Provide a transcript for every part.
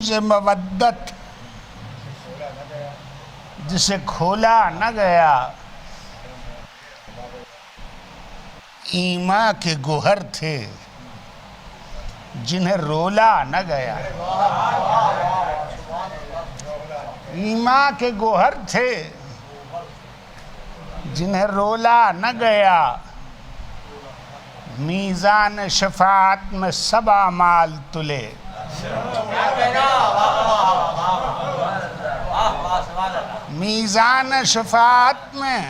سے مودت جسے کھولا نہ گیا، ایمان کے گوہر تھے جنہیں رولا نہ گیا، ایمان کے گوہر تھے جنہیں رولا نہ گیا، میزان شفاعت میں سب اعمال تلے، میزان شفاعت میں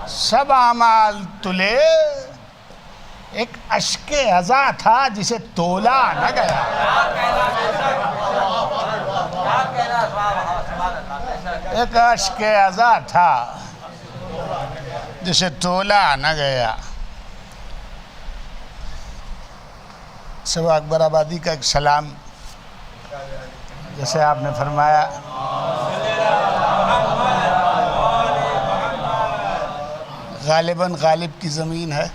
سب اعمال تلے، ایک اشک عزا تھا جسے تولا نہ گیا، ایک اشک عزا تھا جسے تولا نہ گیا۔ سب اکبر آبادی کا ایک سلام، جیسے آپ نے فرمایا غالباً غالب کی زمین ہے،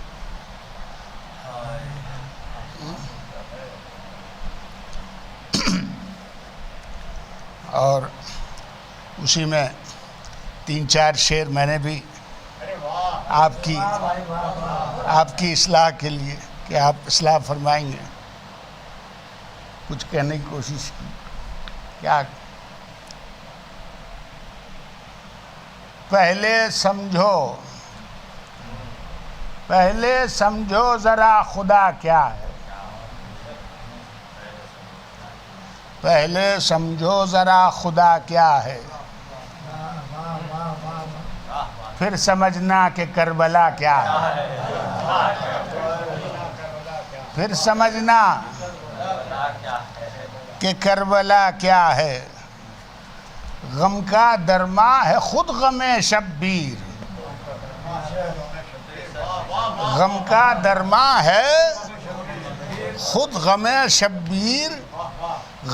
اور اسی میں 3-4 شعر میں نے بھی آپ کی اصلاح کے لیے کہ آپ اصلاح فرمائیں گے کچھ کہنے کی کوشش کی۔ کیا پہلے سمجھو ذرا خدا کیا ہے، پہلے سمجھو ذرا خدا کیا ہے، پھر سمجھنا کہ کربلا کیا ہے، پھر سمجھنا کہ کربلا کیا ہے، غم کا درما ہے خود غم شبیر، غم کا درما ہے خود غم شبیر،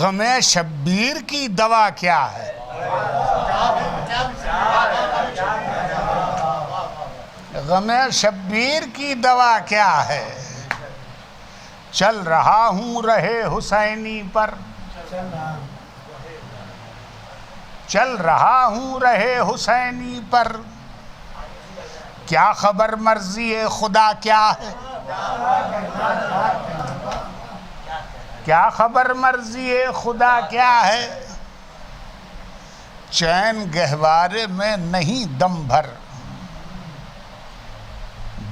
غم شبیر کی دوا کیا ہے، غم شبیر کی دوا کیا ہے، چل رہا ہوں رہے حسینی پر، چل رہا ہوں رہے حسینی پر، کیا خبر مرضی خدا کیا ہے، کیا خبر مرضی خدا کیا ہے، چین گہوارے میں نہیں دم بھر،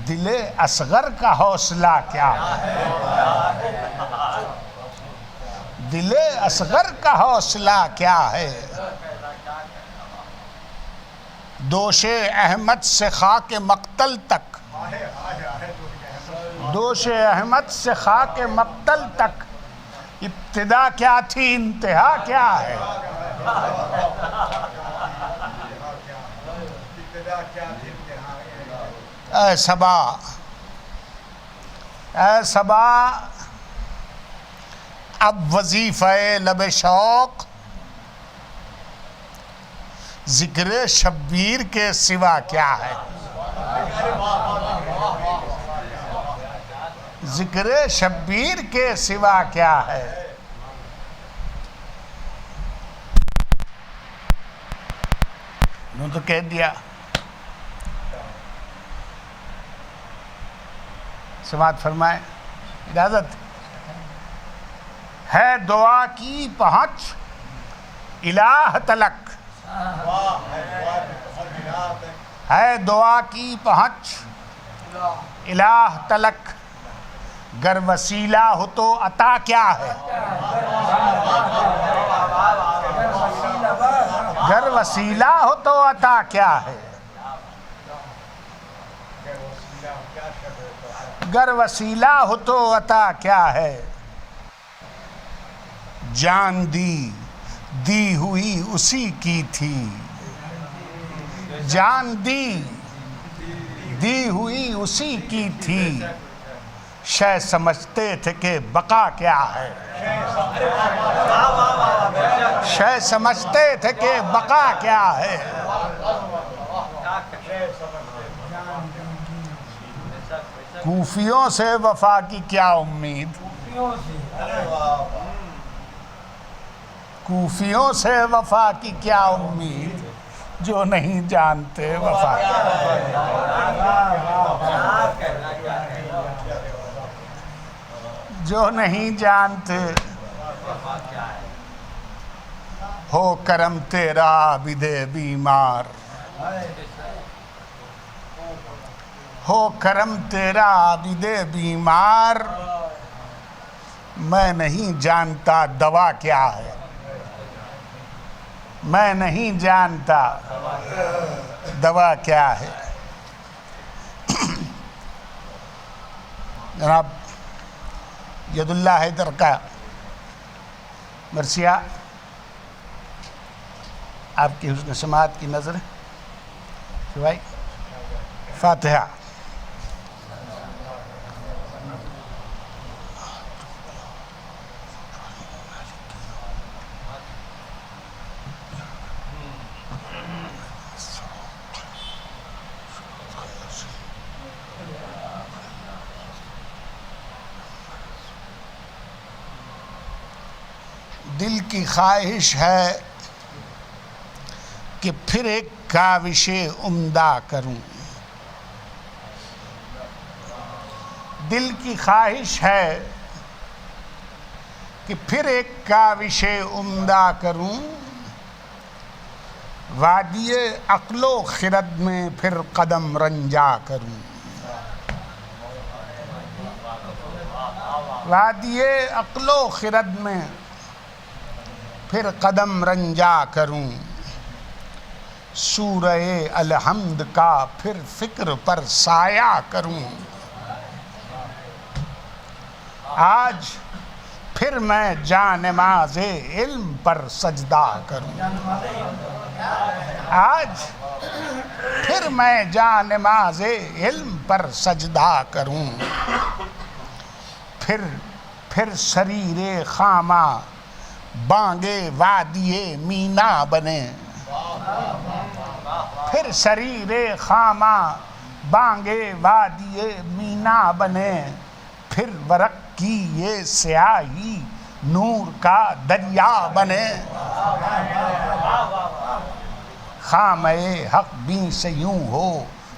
دل اصغر کا حوصلہ کیا ہے، دل اصغر کا حوصلہ کیا ہے، دوش احمد سے خاک مقتل تک، دوش احمد سے خاک مقتل تک، ابتدا کیا تھی انتہا کیا ہے، اے صبا، اے صبا، اب وظیفہ لب شوق ذکر شبیر کے سوا کیا ہے، ذکر شبیر کے سوا کیا ہے، انہوں تو کہہ دیا۔ سماعت فرمائیں، اجازت ہے دعا کی پہنچ الہ تلک، ہے دعا کی پہنچ الہ تلک، گر وسیلہ ہو تو عطا کیا ہے، گر وسیلہ ہو تو عطا کیا ہے، گر وسیلہ ہو تو عطا کیا ہے، جان دی ہوئی اسی کی تھی، جان دی ہوئی اسی کی تھی، شے سمجھتے تھے کہ بقا کیا ہے، شے سمجھتے تھے کہ بقا کیا ہے، کوفیوں سے وفا کی کیا امید، کوفیوں سے وفا کی کیا امید جو نہیں جانتے وفا جو نہیں جانتے ہو کرم تیرا عابد بیمار ہو کرم تیرا عابد بیمار میں نہیں جانتا دوا کیا ہے میں نہیں جانتا دوا کیا ہے جناب ید اللہ حیدر کا مرثیہ آپ کی حسن سماعت کی نظر بھائی فاتحہ دل کی خواہش ہے کہ پھر ایک کاوش عمدہ کروں دل کی خواہش ہے کہ پھر ایک کاوش عمدہ کروں وادی عقل و خرد میں پھر قدم رنجا کروں وادی عقل و خرد میں پھر قدم رنجا کروں سورہ الحمد کا پھر فکر پر سایہ کروں آج پھر میں جانماز علم پر سجدہ کروں آج پھر میں جانماز علم پر سجدہ کروں پھر شریر خامہ بانگے وادی مینا بنے پھر شریر خامہ بانگے وادی مینا بنے پھر ورق کی یہ سیاہی نور کا دریا بنے خامہ حق بین سے یوں ہو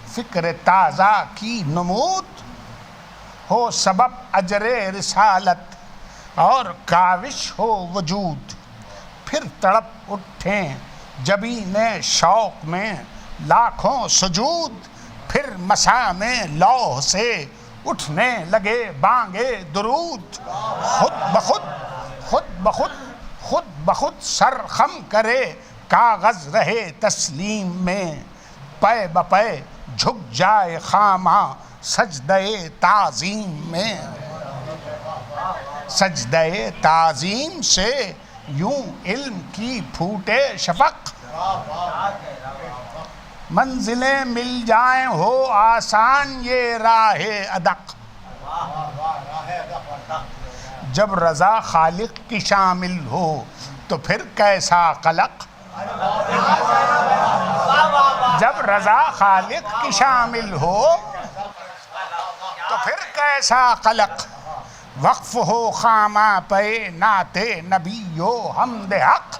فکر تازہ کی نمود ہو سبب اجر رسالت اور کاوش ہو وجود پھر تڑپ اٹھیں جبین شوق میں لاکھوں سجود پھر مسا میں لوح سے اٹھنے لگے بانگے درود خود بخود سر خم کرے کاغذ رہے تسلیم میں پے بپے جھک جائے خامہ سجدہ تعظیم میں سجدہ تعظیم سے یوں علم کی پھوٹے شفق منزلیں مل جائیں ہو آسان یہ راہ ادق جب رضا خالق کی شامل ہو تو پھر کیسا قلق جب رضا خالق کی شامل ہو تو پھر کیسا قلق وقف ہو خامہ پہ نعت نبی و حمد حق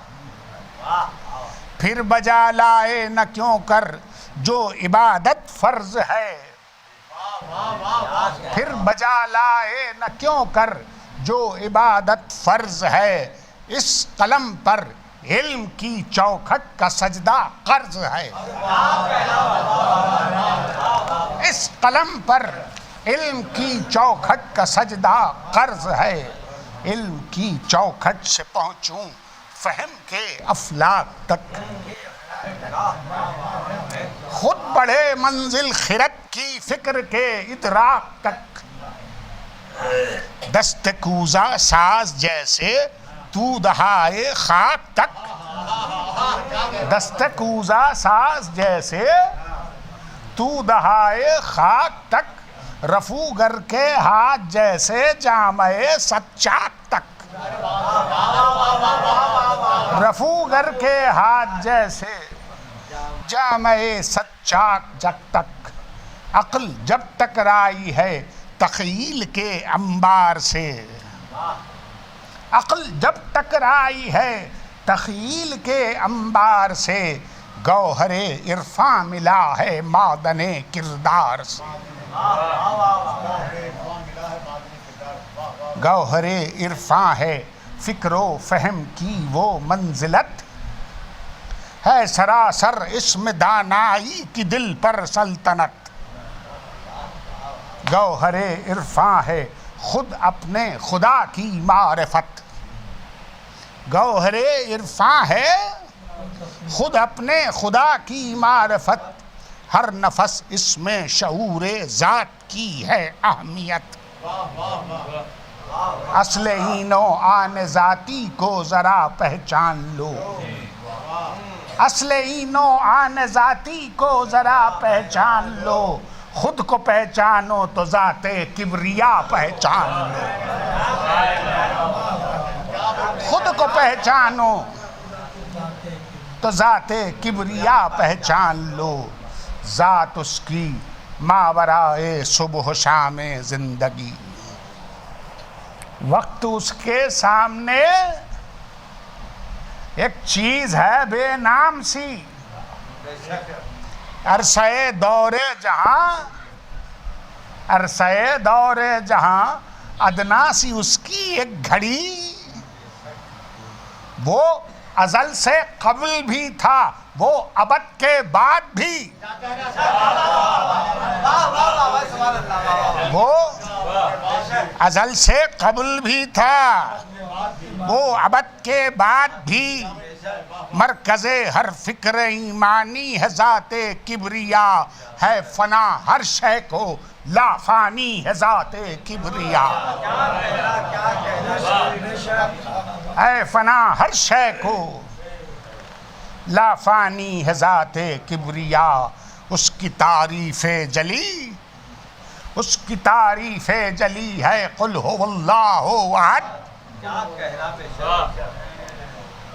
پھر بجا لائے نہ کیوں کر جو عبادت فرض ہے پھر بجا لائے نہ کیوں کر جو عبادت فرض ہے اس قلم پر علم کی چوکھٹ کا سجدہ قرض ہے اس قلم پر علم کی چوکھٹ کا سجدہ قرض ہے علم کی چوکھٹ سے پہنچوں فہم کے افلاک تک خود بڑھے منزل خرد کی فکر کے ادراک تک دست کوزہ ساز جیسے تو دہائے خاک تک دست کوزہ ساز جیسے تو دہائے خاک تک رفو گر کے ہاتھ جیسے جامع سچاک تک رفو گر کے ہاتھ جیسے جامع سچاک جگ تک عقل جب ٹکرائی ہے تخیل کے انبار سے عقل جب ٹکرائی ہے تخیل کے انبار سے گوہر عرفاں ملا ہے معدن کردار سے. گوہر عرفاں ہے فکر و فہم کی وہ منزلت، ہے سراسر اسم دانائی کی دل پر سلطنت. گوہر عرفاں ہے خود اپنے خدا کی معرفت. گوہر عرفاں ہے خود اپنے خدا کی معرفت، ہر نفس اس میں شعور ذات کی ہے اہمیت. اصل این و آن ذاتی کو ذرا پہچان لو، اصل این و آن ذاتی کو ذرا پہچان لو، خود کو پہچانو تو ذات کبریا پہچان لو. خود کو پہچانو تو ذات کبریا پہچان لو، ذات اس کی ماورائے صبح و شام زندگی. وقت اس کے سامنے ایک چیز ہے بے نام سی، عرصہ دور جہاں، عرصہ دور جہاں ادنا سی اس کی ایک گھڑی. وہ ازل سے قبل بھی تھا، وہ ابد کے بعد بھی. وہ ازل سے قبل بھی تھا، وہ ابد کے بعد بھی. مرکز ہر فکر ایمانی ہے ذات کبریا، ہے فنا ہر شے کو لافانی ہے ذات کبریا. ہے فنا ہر شے کو لافانی ہے ذات کبریا. اس کی تعریف جلی، اس کی تعریف جلی ہے قل هو اللہ احد.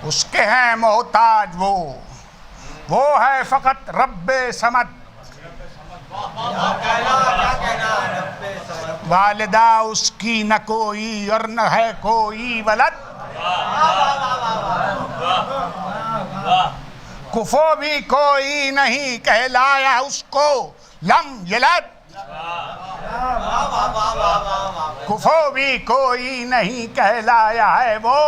اس کے ہیں محتاج وہ ہے فقط رب صمد. والدہ اس کی نہ کوئی اور نہ ہے کوئی ولد. کفو بھی کوئی نہیں کہلایا اس کو لم یلد. کفو بھی کوئی نہیں کہلایا ہے وہ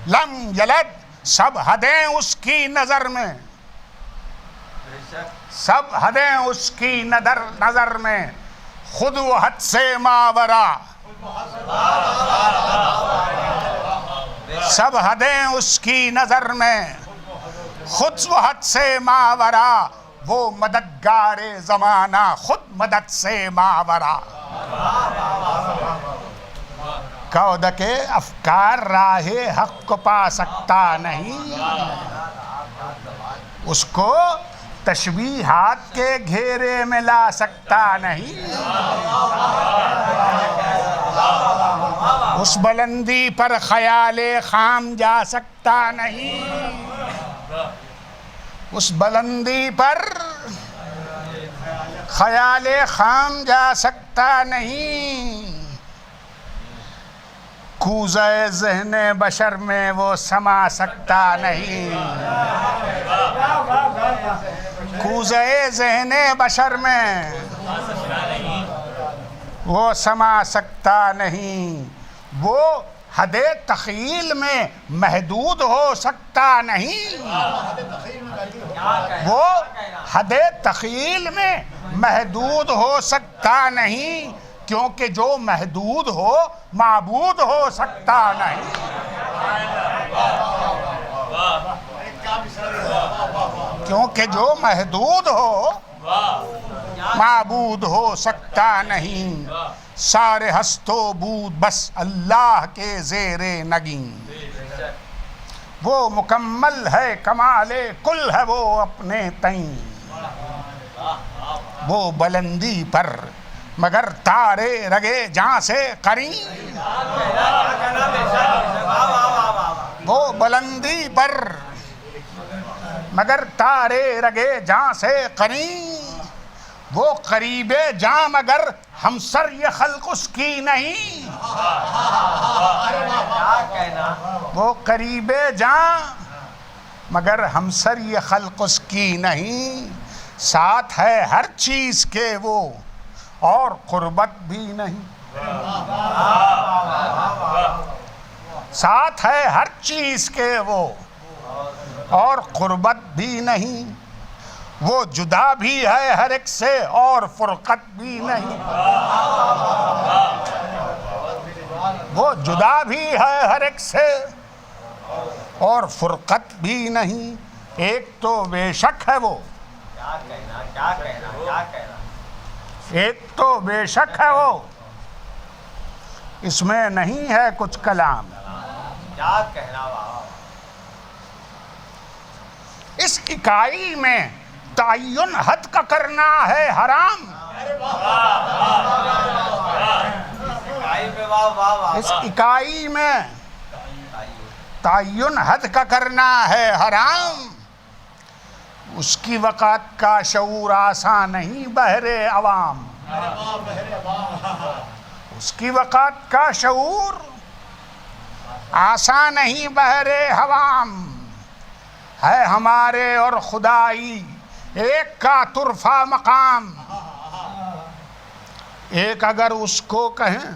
لم یلد. سب حدیں اس کی نظر میں، سب حدیں اس کی نظر میں، خود وہ حد سے ماورا. سب حدیں اس کی نظر میں، خود وہ حد سے ماورا. وہ مددگار زمانہ خود مدد سے ماورا. کود کے افکار راہ حق کو پا سکتا نہیں، اس کو تشبیہات کے گھیرے میں لا سکتا نہیں. اس بلندی پر خیال خام جا سکتا نہیں، اس بلندی پر خیال خام جا سکتا نہیں. کوزہ ذہن بشر میں وہ سما سکتا نہیں، کوزہ ذہن بشر میں وہ سما سکتا نہیں. وہ حد تخیل میں محدود ہو سکتا نہیں، وہ حد تخیل میں محدود ہو سکتا نہیں، کیونکہ جو محدود ہو معبود ہو سکتا نہیں. کیونکہ جو محدود ہو معبود ہو سکتا نہیں. سارے ہست و بود بس اللہ کے زیر نگین. وہ مکمل ہے کمال کل ہے وہ اپنے تئیں. وہ بلندی پر مگر تارے رگے جہاں سے قرین. وہ بلندی پر مگر تارے رگے جہاں سے قرین. وہ قریب جاں مگر ہم سر یہ خلق اس کی نہیں، وہ قریب جاں مگر ہم سر یہ خلق اس کی نہیں، ساتھ ہے ہر چیز کے وہ اور قربت بھی نہیں، ساتھ ہے ہر چیز کے وہ اور قربت بھی نہیں، وہ جدا بھی ہے ہر ایک سے اور فرقت بھی نہیں، وہ جدا بھی ہے ہر ایک سے اور فرقت بھی نہیں، ایک تو بے شک ہے وہ، ایک تو بے شک ہے وہ، اس میں نہیں ہے کچھ کلام، اس اکائی میں تعین حد کا کرنا ہے حرام، اس اکائی میں تعین حد کا کرنا ہے حرام، اس کی وقت کا شعور آسان نہیں بہر عوام، اس کی وقت کا شعور آسان نہیں بہر عوام، ہے ہمارے اور خدائی ایک کا طرفہ مقام، ایک اگر اس کو کہیں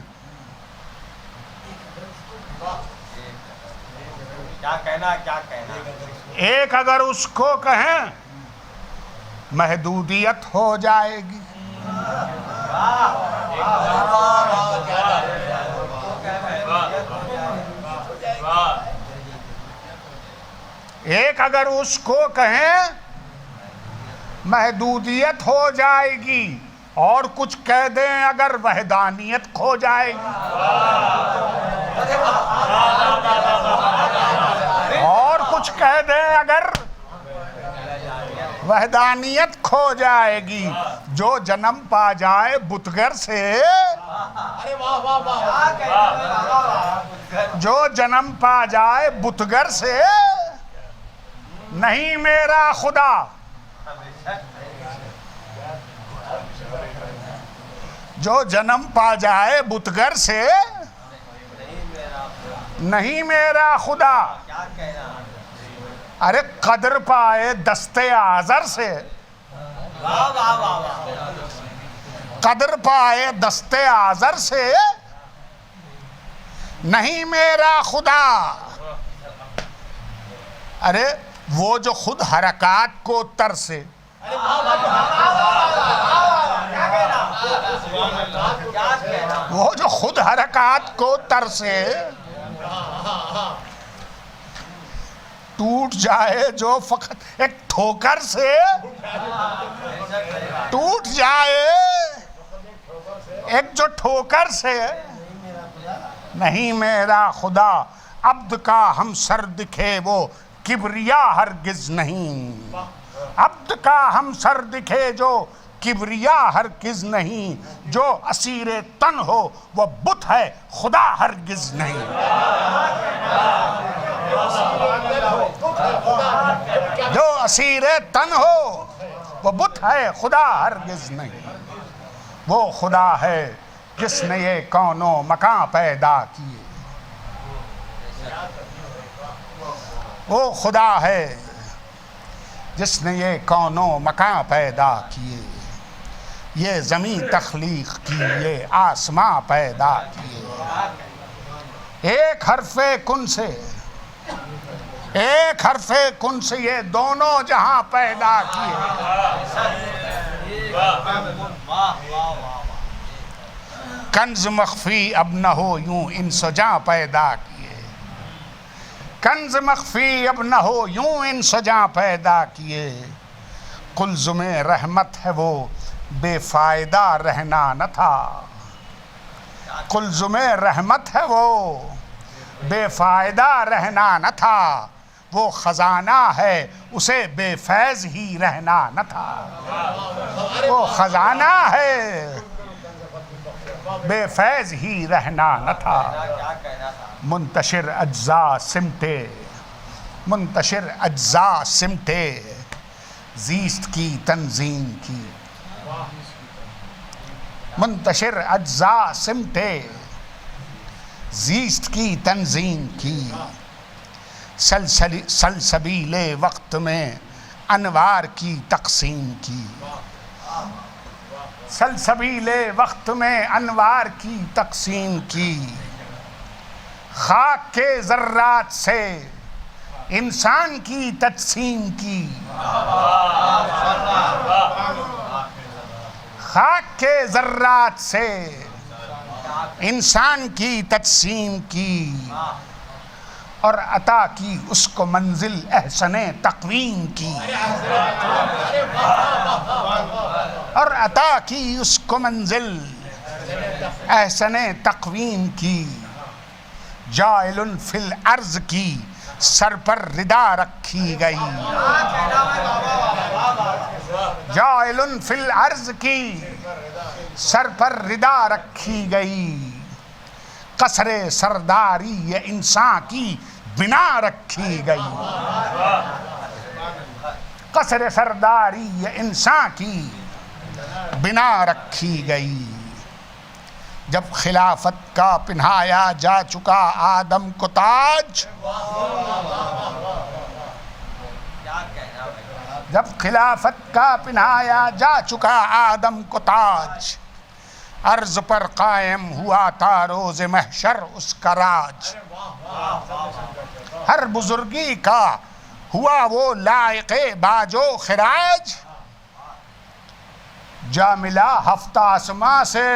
ایک اگر اس کو کہیں محدودیت ہو جائے گی، ایک اگر اس کو کہیں محدودیت ہو جائے گی، اور کچھ کہہ دیں اگر وحدانیت کھو جائے گی، اور کچھ کہہ دیں اگر وحدانیت کھو جائے گی، جو جنم پا جائے بتگر سے، جو جنم پا جائے بتگر سے، نہیں میرا خدا، جو جنم پا جائے بتگر سے، نہیں میرا خدا، ارے قدر پائے دست آذر سے، قدر پائے دست آذر سے، نہیں میرا خدا، ارے وہ جو خود حرکات کو ترسے، وہ جو خود حرکات کو ترسے، ٹوٹ جائے جو فقط ایک ٹھوکر سے، ٹوٹ جائے ایک جو ٹھوکر سے، نہیں میرا خدا، عبد کا ہم سر دکھے وہ کبریا ہرگز نہیں، عبد کا ہم سر دکھے جو کبریا ہرگز نہیں، جو اسیر تن ہو وہ بت ہے خدا ہرگز نہیں، جو اسیر تن ہو وہ بت ہے خدا ہرگز نہیں، وہ خدا ہے جس نے یہ کون و مکان پیدا کیے، وہ خدا ہے جس نے یہ کون و مکان پیدا کیے، یہ زمین تخلیق کی، یہ آسمان پیدا کیے، ایک حرف کن سے، ایک حرف کن سے یہ دونوں جہاں پیدا کیے، کنز مخفی اب نہ ہو یوں ان سجاں پیدا کیے، کنز مخفی اب نہ ہو یوں ان سجاں پیدا کیے، قلزم رحمت ہے وہ بے فائدہ رہنا نہ تھا، قلزم رحمت ہے وہ بے فائدہ رہنا نہ تھا، وہ خزانہ ہے اسے بے فیض ہی رہنا نہ تھا، وہ خزانہ ہے بے فیض ہی رہنا نہ تھا، منتشر اجزاء سمٹے، منتشر اجزاء سمٹے، زیست کی تنظیم کی، منتشر اجزاء سمٹے زیست کی تنظیم کی، سلسبیل وقت میں انوار کی تقسیم کی، سلسبیل وقت میں انوار کی تقسیم کی، خاک کے ذرات سے انسان کی تجسیم کی، خاک کے ذرات سے انسان کی تجسیم کی، اور عطا کی اس کو منزل احسن تقویم کی، اور عطا کی اس کو منزل احسن تقویم کی، جائل فی الارض کی سر پر ردا رکھی گئی، جائل فی الارض کی سر پر ردا رکھی گئی، قصر سرداری انسان کی بنا رکھی گئی، قصر سرداری انسان کی بنا رکھی گئی، جب خلافت کا پہنایا جا چکا آدم کو تاج، جب خلافت کا پہنایا جا چکا آدم کو تاج، عرض پر قائم ہوا تھا روز محشر اس کا راج، ہر بزرگی کا ہوا وہ لائق باج و خراج، جا ملا ہفتہ آسماں سے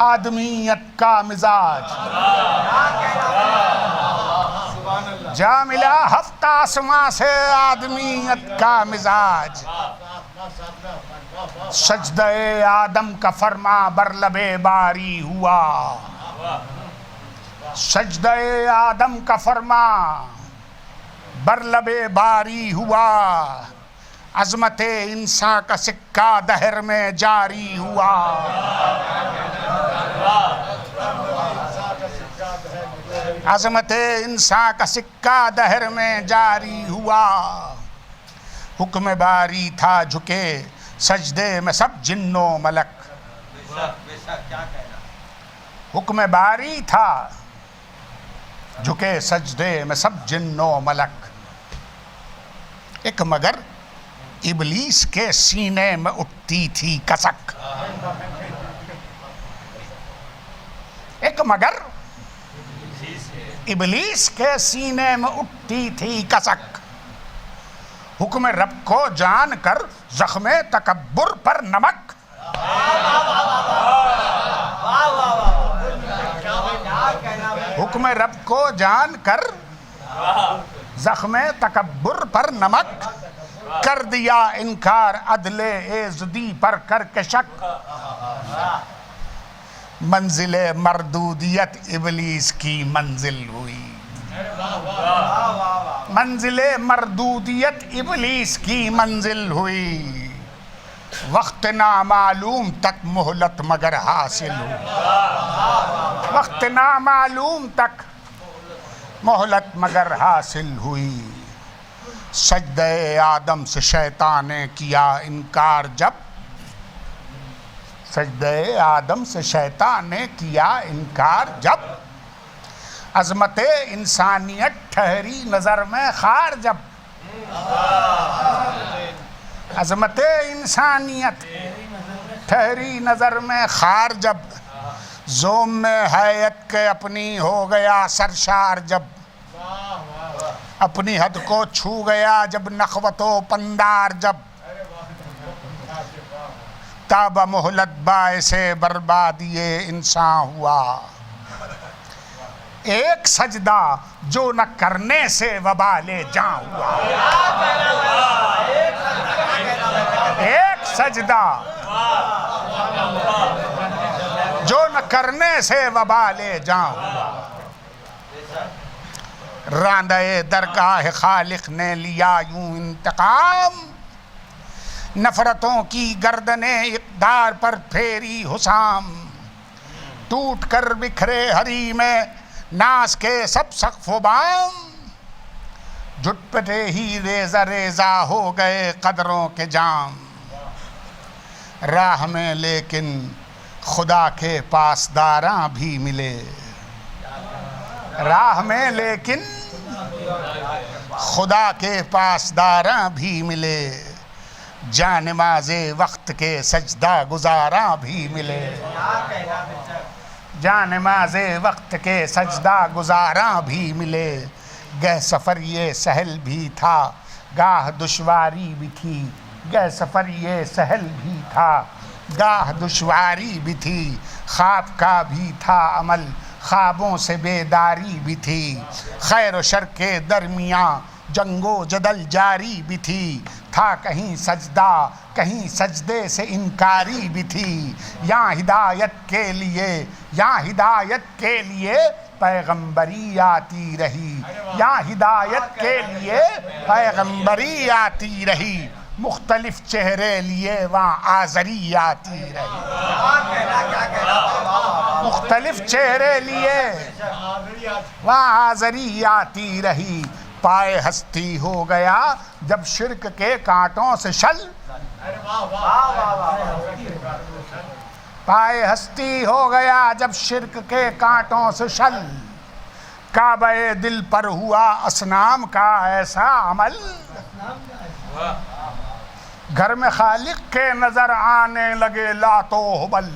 آدمیت کا مزاج، جا ملا ہفتہ آسماں سے آدمیت کا مزاج، سجدہ آدم کا فرما بر لب باری ہوا، سجدہ آدم کا فرما بر لب باری ہوا، عظمت انسان کا سکہ دہر میں جاری ہوا، عظمت انسان کا سکہ دہر میں جاری ہوا، حکم باری تھا جھکے سجدے میں سب جن و ملک، حکم باری تھا جھکے سجدے میں سب جن و ملک، ایک مگر ابلیس کے سینے میں اٹھتی تھی کسک، ایک مگر ابلیس کے سینے میں اٹھتی تھی کسک، حکم رب کو جان کر زخم تکبر پر نمک، حکم رب کو جان کر زخم تکبر پر نمک، کر دیا انکار عدل ایزدی پر کر کے شک، منزل مردودیت ابلیس کی منزل ہوئی، منزل مردودیت ابلیس کی منزل ہوئی، وقت نامعلوم تک مہلت مگر حاصل ہوئی، وقت نامعلوم تک مہلت مگر حاصل ہوئی، سجدہ آدم سے شیطان نے کیا انکار جب، سجدہ آدم سے شیطان نے کیا انکار جب، عظمت انسانیت ٹھہری نظر میں خار جب، عظمت انسانیت ٹھہری نظر میں خار جب، زوم میں حیات کے اپنی ہو گیا سرشار جب، اپنی حد کو چھو گیا جب نخوت و پندار جب، تاب مہلت باعث بربادی انسان ہوا، ایک سجدہ جو نہ کرنے سے وبال جاں ہوا، ایک سجدہ جو نہ کرنے سے وبال جاں ہوا، راندہ درگاہ خالق نے لیا یوں انتقام، نفرتوں کی گردنیں اقدار پر پھیری حسام، ٹوٹ کر بکھرے ہری میں ناز کے سب سقف و بام، جھٹ پٹے ہی ریزہ ریزہ ہو گئے قدروں کے جام، راہ میں لیکن خدا کے پاسداراں بھی ملے راہ میں، لیکن خدا کے پاسداراں بھی ملے، جان نماز وقت کے سجدہ گزاراں بھی ملے، جان نماز وقت کے سجدہ گزاراں بھی ملے، گہ سفر یہ سہل بھی تھا گاہ دشواری بھی تھی، گہ سفر یہ سہل بھی تھا گاہ دشواری بھی تھی، خواب کا بھی تھا عمل خوابوں سے بیداری بھی تھی، خیر و شر کے درمیان جنگ و جدل جاری بھی تھی، تھا کہیں سجدہ کہیں سجدے سے انکاری بھی تھی، یہاں ہدایت کے لیے یہاں ہدایت کے لیے پیغمبری آتی رہی، یہاں ہدایت کے لیے پیغمبری آتی رہی، مختلف چہرے لیے وہاں آزری آتی رہی، مختلف چہرے لیے وہاں آزری آتی رہی، پائے ہستی ہو گیا جب شرک کے کانٹوں سے شل، پائے ہستی ہو گیا جب شرک کے کانٹوں سے شل، کعبہ دل پر ہوا اصنام کا ایسا عمل، گھر میں خالق کے نظر آنے لگے لات و حبل،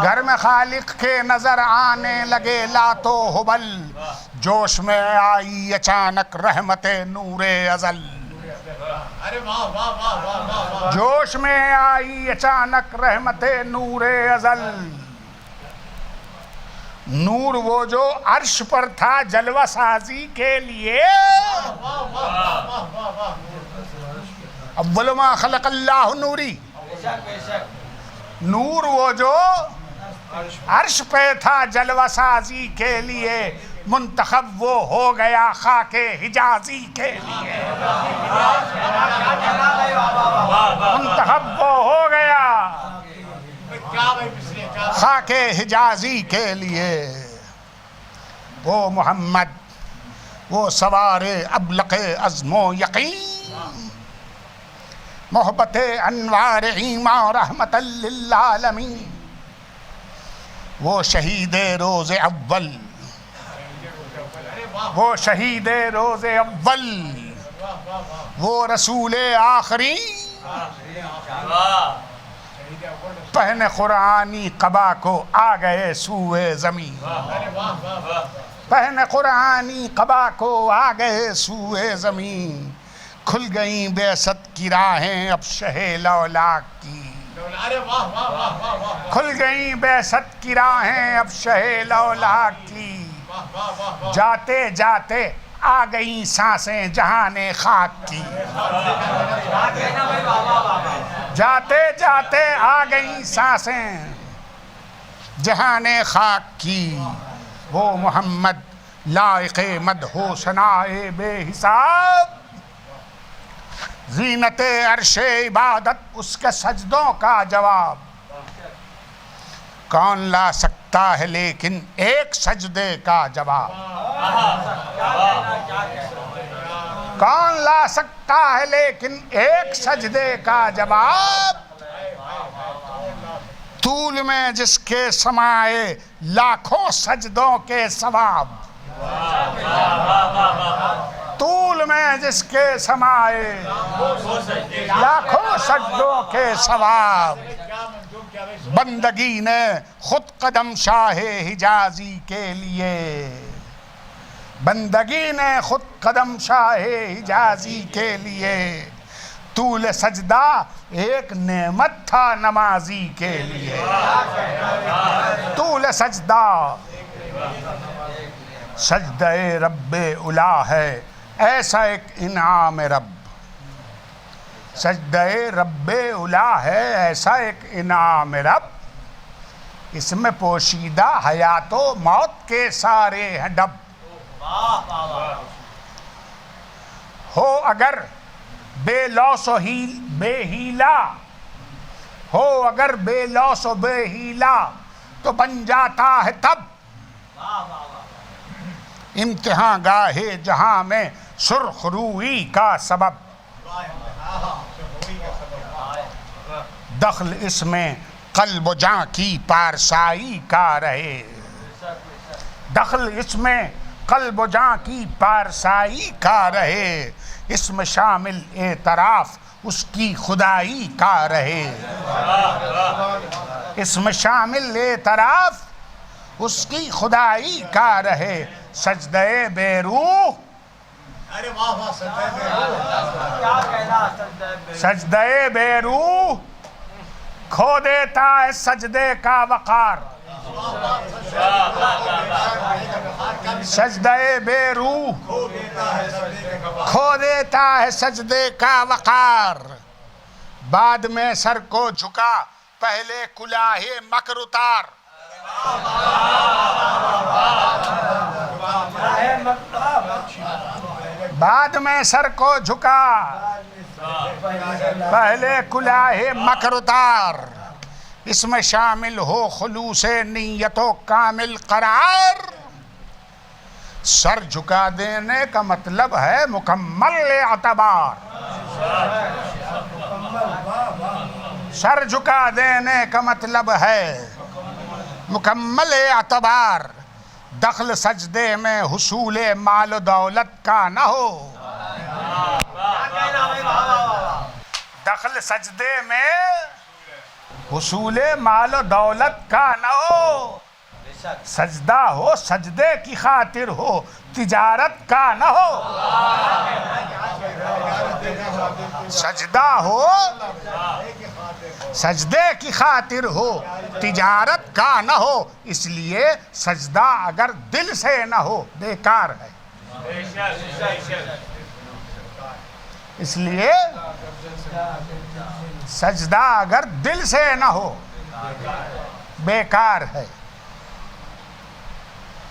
گھر میں خالق کے نظر آنے لگے لات و حبل، جوش میں آئی اچانک رحمت نور ازل، جوش میں آئی اچانک رحمت نور ازل، نور وہ جو عرش پر تھا جلوہ سازی کے لیے، اول ما خلق اللہ نوری، نور وہ جو عرش پہ تھا جلوہ سازی کے لیے، منتخب وہ ہو گیا خاک حجازی کے لیے، منتخب وہ ہو گیا خاک حجازی کے لیے، وہ محمد وہ سوار ابلق عزم و یقین، محبت انوار ایمان رحمت للعالمین، وہ شہید روز اول، وہ شہید روز اول، وہ رسول آخری، پہن قرآنی قبا کو آ گئے سوئے زمین، پہن قرآنی قبا کو آ گئے سوئے زمین، کھل گئیں بعثت کی راہیں اب شہ لولاک کی، کھل گئیں بعثت کی راہیں اب شہ لولاک کی، جاتے جاتے آ گئیں سانسیں جہان خاک کی، جاتے جاتے آ گئیں سانسیں جہان خاک کی، وہ محمد لائق مدح و ثنائے بے حساب، زینت عرش عبادت اس کے سجدوں کا جواب، کون لا سکتا ہے لیکن ایک سجدے کا جواب، کون لا سکتا ہے لیکن ایک سجدے کا جواب، طول میں جس کے سمائے لاکھوں سجدوں کے ثواب، طول میں جس کے سمائے لاکھوں سجدوں کے ثواب، بندگی نے خود قدم شاہ حجازی کے لیے، بندگی نے خود قدم شاہ حجازی کے لیے، طول سجدہ ایک نعمت تھا نمازی کے لیے، طول سجدہ سجدہ رب الا ہے ایسا ایک انعام رب، سجدہ رب الا ہے ایسا ایک انعام رب، اس میں پوشیدہ حیات و موت کے سارے ہیں ڈب، ہو اگر بے لوث و بے ہیلا، ہو اگر بے لوث و بے ہیلا تو بن جاتا ہے تب، امتحان گاہ جہاں میں سرخ روئی کا سبب، دخل اس میں قلب و جاں کی پارسائی کا رہے، دخل اس میں قلب و جاں کی پارسائی کا رہے، اس میں شامل اعتراف اس کی خدائی کا رہے، اس میں شامل اعتراف اس کی خدائی کا رہے، سجدہ بے روح، سجدہ بے روح کھو دیتا ہے سجدے کا وقار، سجدہ بے روح کھو دیتا ہے سجدے کا وقار، بعد میں سر کو جھکا پہلے کلاہ مکر اتار، بعد میں سر کو جھکا پہلے کلاہ مکر اتار، اس میں شامل ہو خلوص نیت و کامل قرار، سر جھکا دینے کا مطلب ہے مکمل اعتبار، سر جھکا دینے کا مطلب ہے مکمل اعتبار، دخل سجدے میں حصول مال و دولت کا نہ ہو، دخل سجدے میں حصول مال و دولت کا نہ ہو، سجدہ ہو سجدے کی خاطر ہو تجارت کا نہ ہو، سجدہ ہو سجدے کی خاطر ہو تجارت کا نہ ہو، اس لیے سجدہ اگر دل سے نہ ہو بیکار ہے، اس لیے سجدہ اگر دل سے نہ ہو بیکار ہے،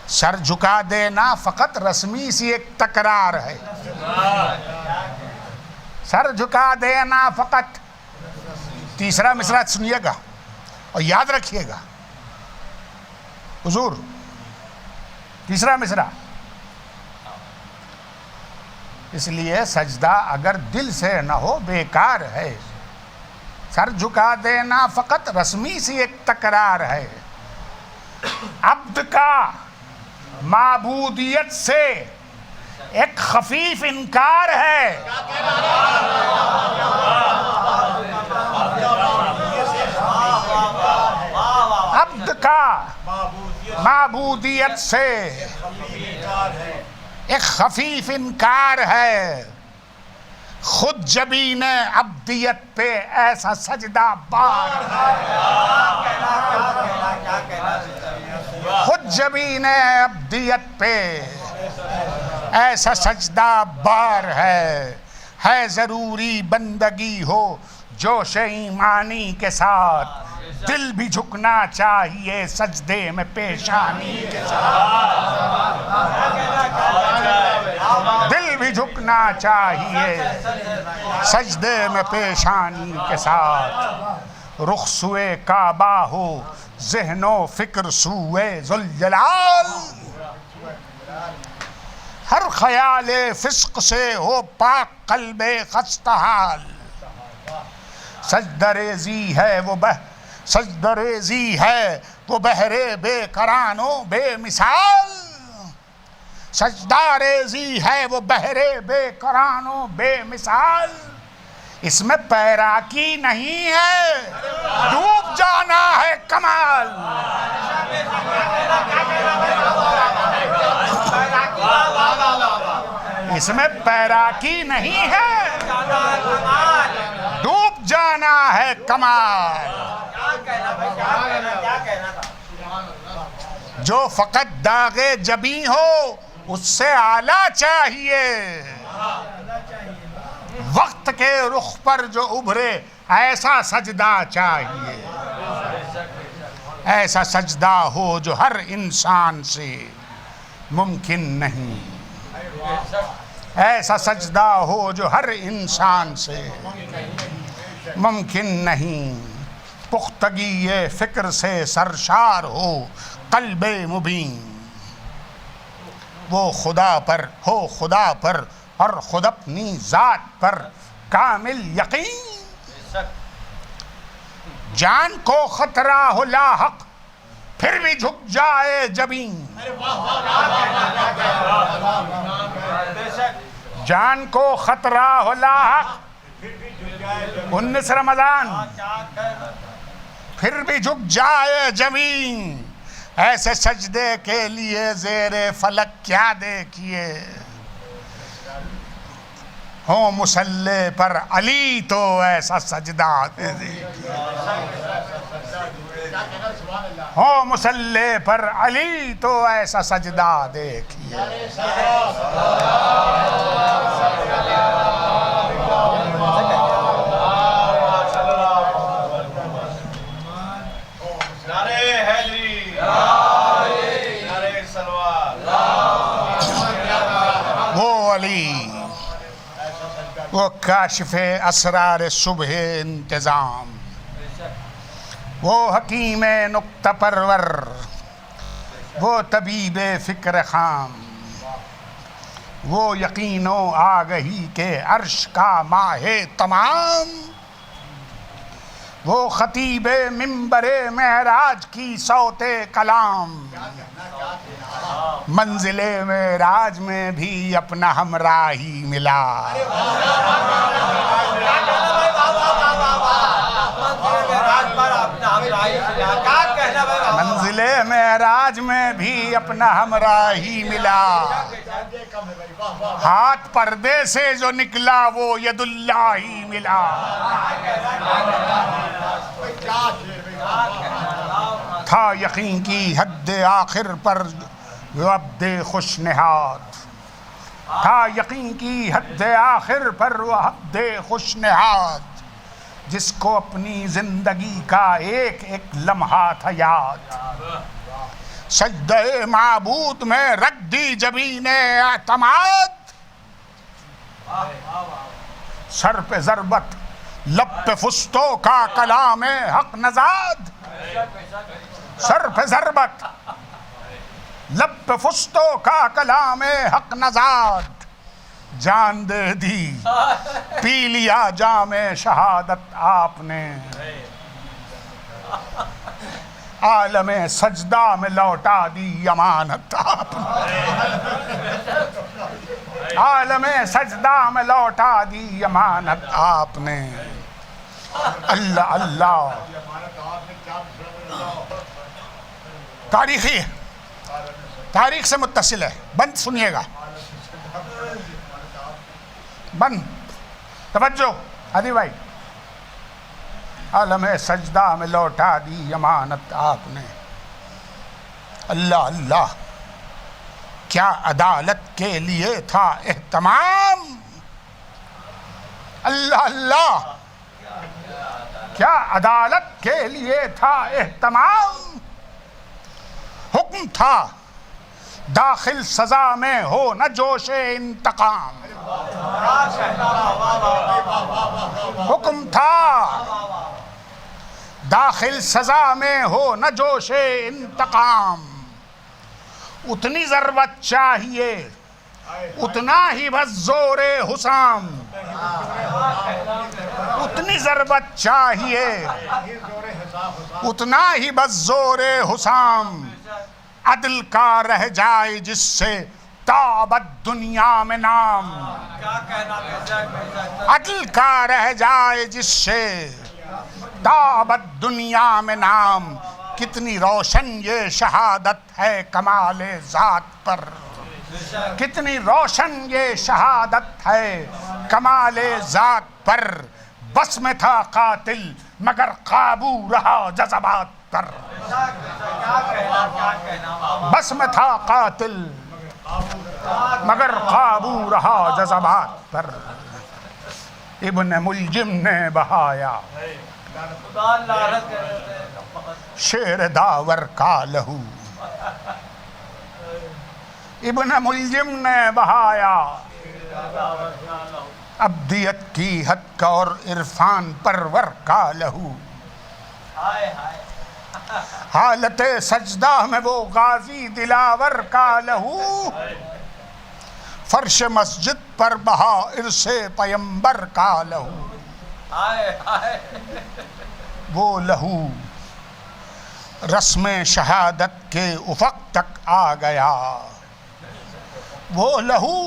سر جھکا دینا فقط رسمی سی ایک تکرار ہے، سر جھکا دینا فقط، تیسرا مصرع سنیے گا اور یاد رکھیے گا حضور، تیسرا مصرع، اس لیے سجدہ اگر دل سے نہ ہو بیکار ہے، سر جھکا دینا فقط رسمی سی ایک تکرار ہے، عبد کا معبودیت سے ایک خفیف انکار ہے، عبد کا معبودیت سے ایک خفیف انکار ہے، خود جبین عبدیت پہ ایسا سجدہ بار ہے، خود جبین عبدیت پہ ایسا سجدہ بار ہے ضروری بندگی ہو جوش ایمانی کے ساتھ، دل بھی جھکنا چاہیے سجدے میں پیشانی کے ساتھ، دل بھی جھکنا چاہیے سجدے میں پیشانی کے ساتھ، رخ سوئے کعبہ ہو ذہن و فکر سوئے ذوالجلال، ہر خیال فسق سے ہو پاک قلب خستہ حال، سجدہ ریزی ہے وہ بحر بے کران و بے مثال، سجدہ ریزی ہے وہ بحر بے کران و بے مثال، اس میں پیراکی نہیں ہے ڈوب جانا ہے کمال، اس میں پیراکی نہیں ہے ڈوب جانا ہے کمال، جو فقط داغ جبیں ہو اس سے اعلیٰ چاہیے، وقت کے رخ پر جو ابھرے ایسا سجدہ چاہیے، ایسا سجدہ ہو جو ہر انسان سے ممکن نہیں، ایسا سجدہ ہو جو ہر انسان سے ممکن نہیں، پختگی فکر سے سرشار ہو قلب مبین، وہ خدا پر ہو خدا پر اور خود اپنی ذات پر کامل یقین، جان کو خطرہ ہو لاحق پھر بھی جھک جائے جبیں، جان کو خطرہ ہو لاحق 19 رمضان پھر بھی جھک جائے جبیں، ایسے سجدے کے لیے زیر فلک کیا دیکھیے، ہو مصلی پر علی تو ایسا سجدہ دیکھیے، ہو مصلی پر علی تو ایسا سجدہ دیکھیے۔ وہ علی، وہ کاشف اسرار صبح انتظام، وہ حکیم نکتہ پرور، وہ طبیب فکر خام، وہ یقین و آگہی کے عرش کا ماہ تمام، وہ خطیب منبر معراج کی صوت کلام، منزل معراج میں بھی اپنا ہمراہی ملا، منزل معراج میں بھی اپنا ہمراہی ملا، ہاتھ پردے سے جو نکلا وہ ید اللہ ہی ملا، تھا یقین کی حد آخر پر وہ عبد خوش نہاد، تھا یقین کی حد آخر پر وہ عبد خوش نہاد، جس کو اپنی زندگی کا ایک ایک لمحہ تھا یاد، سجدہ معبود میں رکھ دی جبین اعتماد، سر پہ ضربت لب پہ فستو کا کلام حق نزاد، سر پہ ضربت لب پہ فستو کا کلام حق نزاد، جان دے دی پی لیا جام شہادت آپ نے، عالم سجدہ میں لوٹا دی امانت آپ نے، عالم سجدہ میں لوٹا دی امانت آپ نے، اللہ اللہ۔ تاریخی ہے، تاریخ سے متصل ہے، بند سنیے گا، بند توجہ ہادی بھائی، عالم سجدہ میں لوٹا دی امانت آپ نے، اللہ اللہ کیا عدالت کے لیے تھا اہتمام، اللہ اللہ کیا عدالت کے لیے تھا اہتمام، حکم تھا داخل سزا میں ہو نہ جوش انتقام، حکم تھا داخل سزا میں ہو نہ جوش انتقام، اتنی ضربت چاہیے اتنا ہی بس زور حسام، اتنی ضربت چاہیے اتنا ہی بس زور حسام، عدل کا رہ جائے جس سے تابت دنیا میں نام، عدل کا رہ جائے جس سے تابت دنیا میں نام، کتنی روشن یہ شہادت ہے کمال ذات پر، کتنی روشن یہ شہادت ہے کمال ذات پر، بس میں تھا قاتل مگر قابو رہا جذبات پر، بس میں تھا قاتل مگر قابو رہا جذبات پر، ابن ملجم نے بہایا شیر داور کا لہو، ابن ملجم نے بہایا ابدیت کی حد کا اور عرفان پرور کا لہو، حالت سجدہ میں وہ غازی دلاور کا لہو، فرش مسجد پر بہا عرص پیمبر کا لہو، وہ لہو رسم شہادت کے افق تک آ گیا، وہ لہو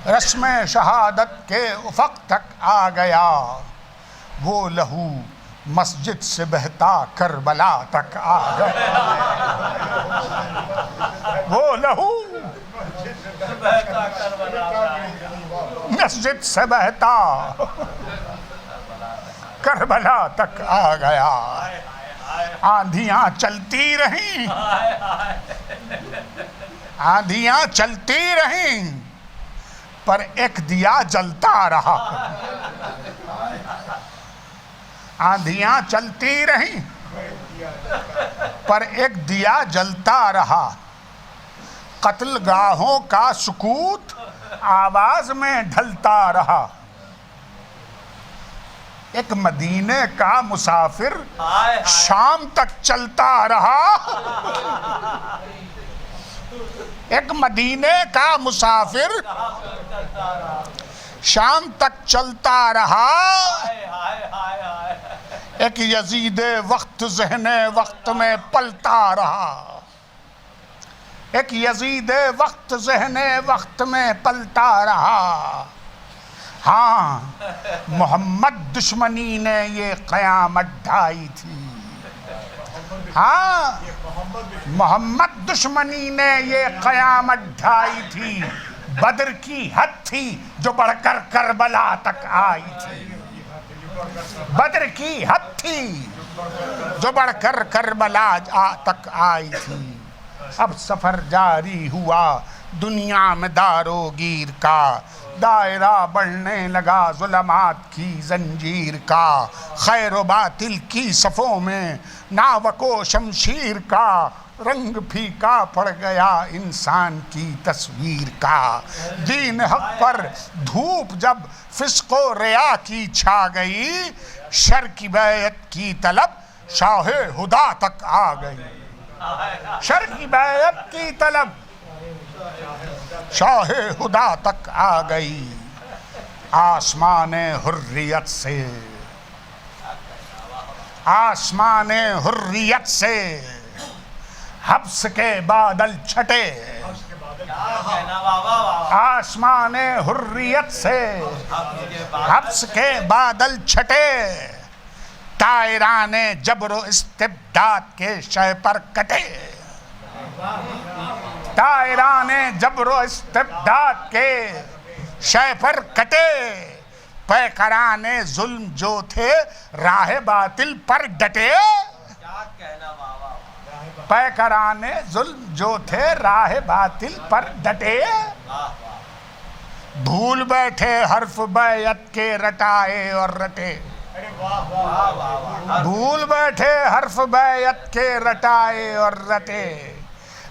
رسم شہادت کے افق تک آ گیا، وہ لہو مسجد سے بہتا کربلا تک آ گیا، وہ لہو مسجد سے بہتا کربلا تک آ گیا۔ آندھیاں چلتی رہیں، آندھیاں چلتی رہیں، پر ایک دیا جلتا رہا، آندھیاں چلتی رہیں پر ایک دیا جلتا رہا، قتل گاہوں کا سکوت آواز میں ڈھلتا رہا، ایک مدینے کا مسافر شام تک چلتا رہا، ایک مدینے کا مسافر شام تک چلتا رہا، ایک یزید وقت ذہن وقت میں پلتا رہا، ایک یزید وقت ذہن وقت میں پلتا رہا۔ ہاں محمد دشمنی نے یہ قیامت ڈھائی تھی، ہاں محمد دشمنی نے یہ قیامت ڈھائی تھی، بدر کی حد تھی جو بڑھ کر کربلا تک آئی تھی، بدر کی حد تھی جو بڑھ کر کربلا تک آئی تھی۔ اب سفر جاری ہوا دنیا میں دارو گیر کا، دائرہ بڑھنے لگا ظلمات کی زنجیر کا، خیر و باطل کی صفوں میں ناوک و شمشیر کا، رنگ پھیکا پڑ گیا انسان کی تصویر کا، دین حق پر دھوپ جب فسق و ریا کی چھا گئی، شر کی بیعت کی طلب شاہ ہدا تک آ گئی، شر کی بیعت کی طلب شاہ ہدا تک آ گئی، آسمان حریت سے، آسمان حریت سے حبس کے بادل چھٹے، آسمان حریت سے حبس کے بادل چھٹے، طائران جبر و استبداد کے شہ پر کٹے، طائران جبر و استبداد کے شہ پر کٹے، پیکران ظلم جو تھے راہ باطل پر ڈٹے، پیکران ظلم جو تھے راہ باطل پر ڈٹے، بھول بیٹھے حرف بیعت کے رٹائے اور رٹے، بھول بیٹھے حرف بیعت کے رٹائے اور رٹے،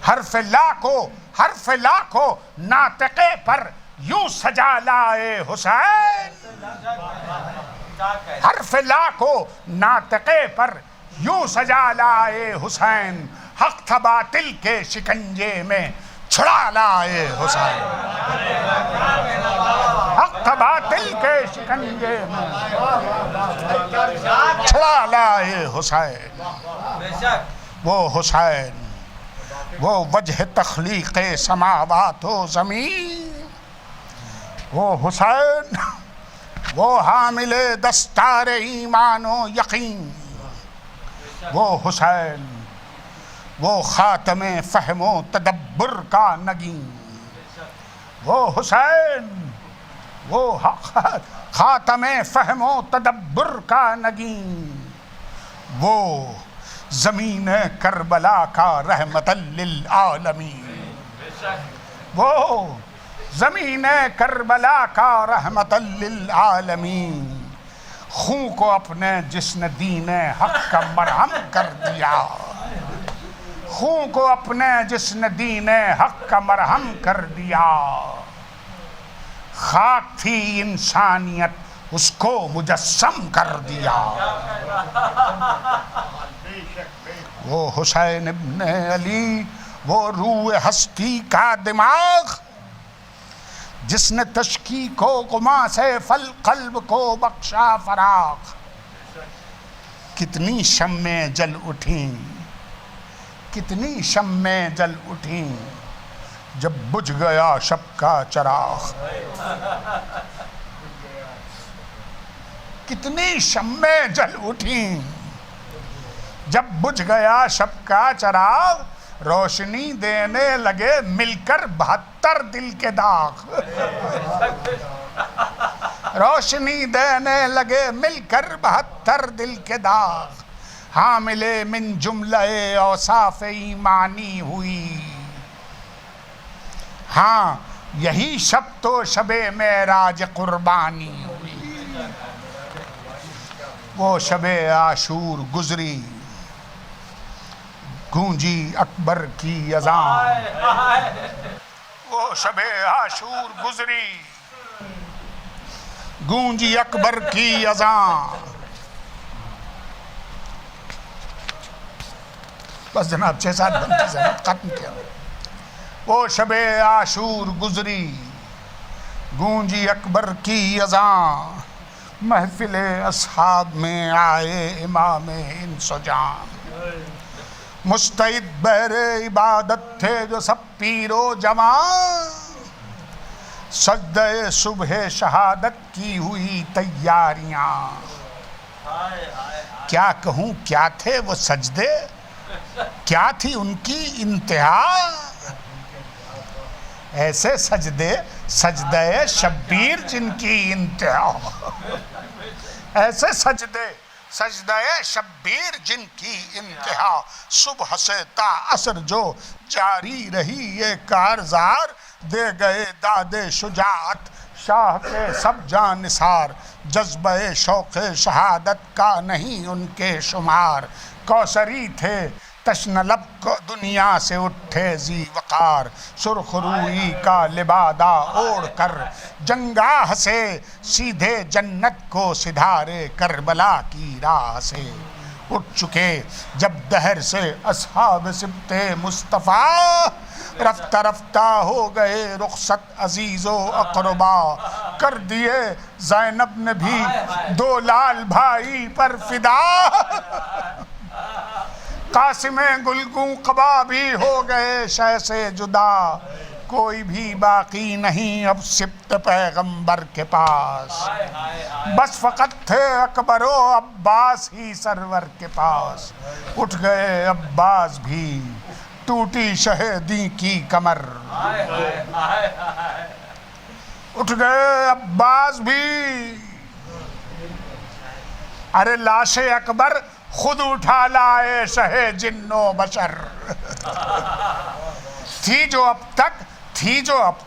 حرف لا کو ناطقے پر یوں سجا لائے حسین، حرف لا کو ناطقے پر یوں سجا لائے حسین، حق تھا باطل کے شکنجے میں چھڑا لائے حسین، حق تھا باطل کے شکنجے میں چھڑا لائے حسین، وہ حسین، وہ وجہ تخلیق سماوات و زمین، وہ حسین، وہ حامل دستار ایمان و یقین، وہ حسین، وہ خاتم فہم و تدبر کا نگین، وہ حسین، وہ خاتم فہم و تدبر کا نگین، وہ زمین کربلا کا رحمت للعالمین، وہ زمین کربلا کا رحمت للعالمین، خون کو اپنے جسم دین حق کا مرہم کر دیا، خون کو اپنے جسم دین حق کا مرہم کر دیا، خاک تھی انسانیت اس کو مجسم کر دیا، وہ حسین ابن علی، وہ روح ہستی کا دماغ، جس نے تشکیک و غماس فالقلب کو بخشا فراغ، کتنی شمعیں جل اٹھیں، کتنی شمعیں جل اٹھیں جب بجھ گیا شب کا چراغ، کتنی شمعیں جل اٹھیں جب بجھ گیا شب کا چراغ، روشنی دینے لگے مل کر 72 دل کے داغ، روشنی دینے لگے مل کر 72 دل کے داغ، حامل من جملہ اوصاف ایمانی ہوئی، ہاں یہی شب تو شب معراج قربانی ہوئی، وہ شب عاشور گزری، گونجی اکبر کی اذان، وہ شب عاشور گزری، گونجی اکبر کی اذان۔ بس جناب 6-7 گھنٹے سے ختم کیا۔ وہ شب عاشور گزری، گونجی اکبر کی اذان، محفل اصحاب میں آئے امام انس و جان، مستعد بہر عبادت تھے جو سب پیر و جوان، سجدہ صبح شہادت کی ہوئی تیاریاں، کیا کہوں کیا تھے وہ سجدے، کیا تھی ان کی انتہا، ایسے سجدے سجدہ شبیر جن کی انتہا، ایسے سجدے سجدہ شبیر جن کی انتہا، صبح سے تا عصر جو جاری رہی یہ کارزار، دے گئے داد شجاعت شاہ کے سب جان نثار، جذبہ شوق شہادت کا نہیں ان کے شمار، کوثری تھے تشن لب کو دنیا سے اٹھے ذی وقار، سرخ روئی کا لبادہ اوڑھ کر جنگاہ سے سیدھے جنت کو سدھارے کربلا کی راہ سے، اٹھ چکے جب دہر سے اصحاب سبط مصطفیٰ، رفتہ رفتہ ہو گئے رخصت عزیز و اقربا، کر دیے زینب نے بھی 2 لال بھائی پر فدا، قاسم گلگوں قبا بھی ہو گئے شہ سے جدا، کوئی بھی باقی نہیں اب سبط پیغمبر کے پاس، بس فقط تھے اکبر و عباس ہی سرور کے پاس، اٹھ گئے عباس بھی ٹوٹی شہیدی کی کمر، اٹھ گئے عباس بھی، ارے لاش اکبر خود اٹھا لائے شہ جن و بشر، تھی جو اب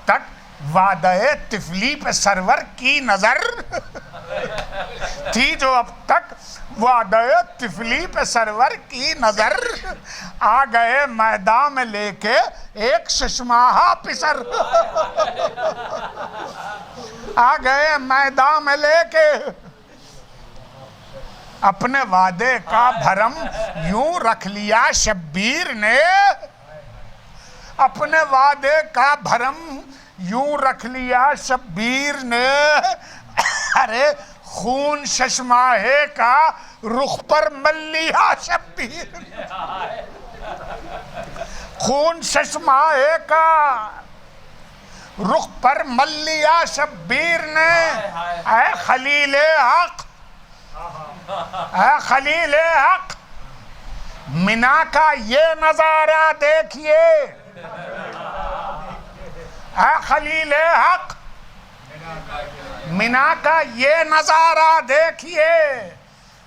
تک وعدہ طفلی پہ سرور کی نظر، تھی جو اب تک وعدہ طفلی پہ سرور کی نظر، آ گئے میدان میں لے کے ایک ششماہا پسر، آ گئے میدان میں لے کے اپنے وعدے کا بھرم یوں رکھ لیا شبیر نے، اپنے وعدے کا بھرم یوں رکھ لیا شبیر نے، ارے خون ششماہے کا رخ پر مل لیا شبیر نے، خون ششماہے کا رخ پر مل لیا شبیر نے، اے خلیل حق، اے خلیل حق، منا کا یہ نظارہ دیکھیے، اے خلیل حق، منا کا یہ نظارہ دیکھیے،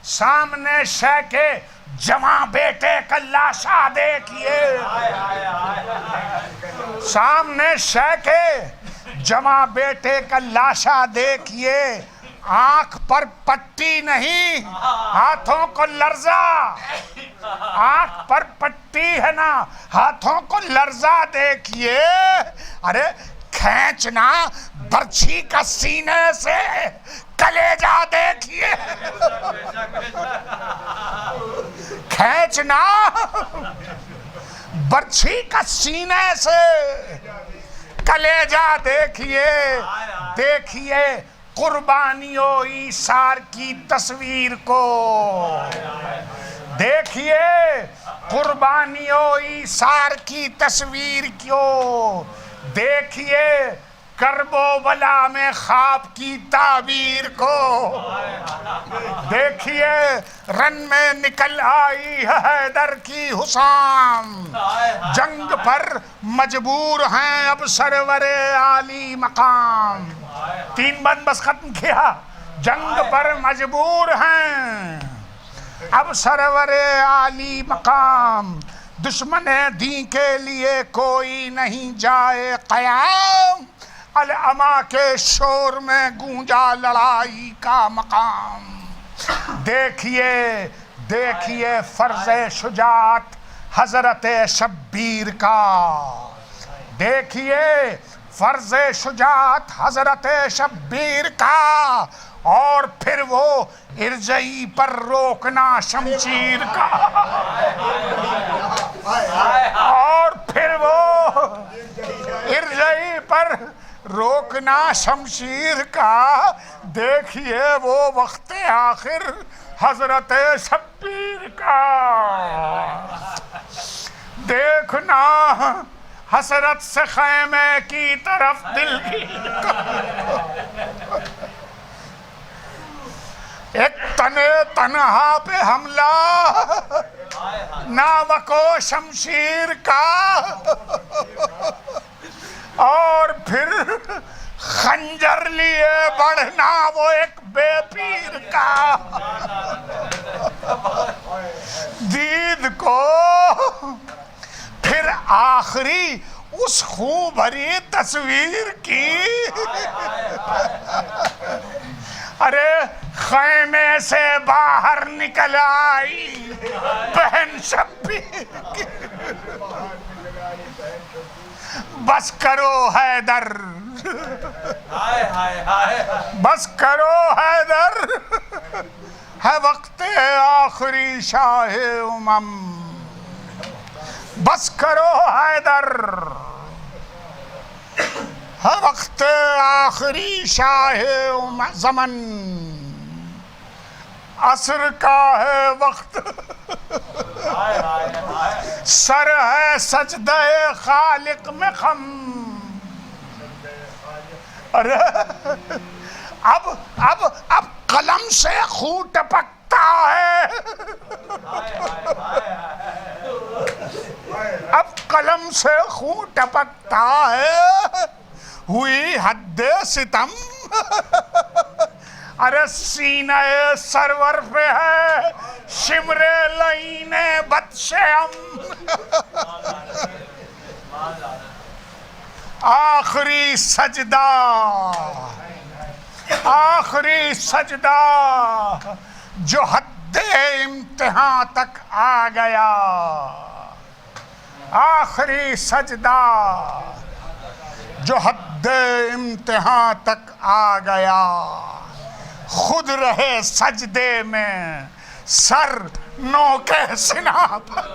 سامنے شے کے جواں بیٹے کا لاشا دیکھیے، سامنے شے کے جواں بیٹے کا لاشا دیکھیے، آنکھ پر پٹی نہیں ہاتھوں کو لرزا، آنکھ پر پٹی ہے نا ہاتھوں کو لرزا دیکھیے، ارے کھینچنا برچھی کا سینے سے کلیجہ دیکھیے، کھینچنا برچھی کا سینے سے کلیجہ دیکھیے، دیکھیے قربانی و ایثار کی تصویر کو، دیکھیے قربانیوں ایثار کی تصویر کیوں، دیکھیے کرب و بلا میں خواب کی تعبیر کو، دیکھیے رن میں نکل آئی ہے حیدر کی حسام، جنگ پر مجبور ہیں اب سرور عالی مقام، 3 بند بس ختم کیا، جنگ پر مجبور ہیں اب سرور عالی مقام، دشمن دین کے لیے کوئی نہیں جائے قیام، العما کے شور میں گونجا لڑائی کا مقام، دیکھیے دیکھیے فرض شجاعت حضرت شبیر کا، دیکھیے فرض شجاعت حضرت شبیر کا، اور پھر وہ ارجعی پر روکنا شمشیر کا، اور پھر وہ ارجعی پر روکنا شمشیر کا، دیکھیے وہ وقت آخر حضرت شبیر کا، دیکھنا حسرت سے خیمے کی طرف دل کی، ایک تنے تنہا پہ حملہ نامک و شمشیر کا، اور پھر خنجر لیے بڑھنا وہ ایک بے پیر کا، دید کو پھر آخری اس خون بھری تصویر کی، ارے خیمے سے باہر نکل آئی بہن شبیر کی، بس کرو حیدر، بس کرو حیدر، ہے وقت آخری شاہ امم، بس کرو حیدر، ہے وقت آخری شاہ زمن، عصر کا ہے وقت، سر ہے سجدہ خالق میں خم، ارے اب قلم سے خون ٹپکتا ہے، اب قلم سے خون ٹپکتا ہے، ہوئی حد ستم، ارے سینہ سرور پہ ہے شمر لعین بدشم، آخری سجدہ، آخری سجدہ جو حد امتحان تک آ گیا، آخری سجدہ جو حد امتحان تک آ گیا، خود رہے سجدے میں سر نو کے سنا پر،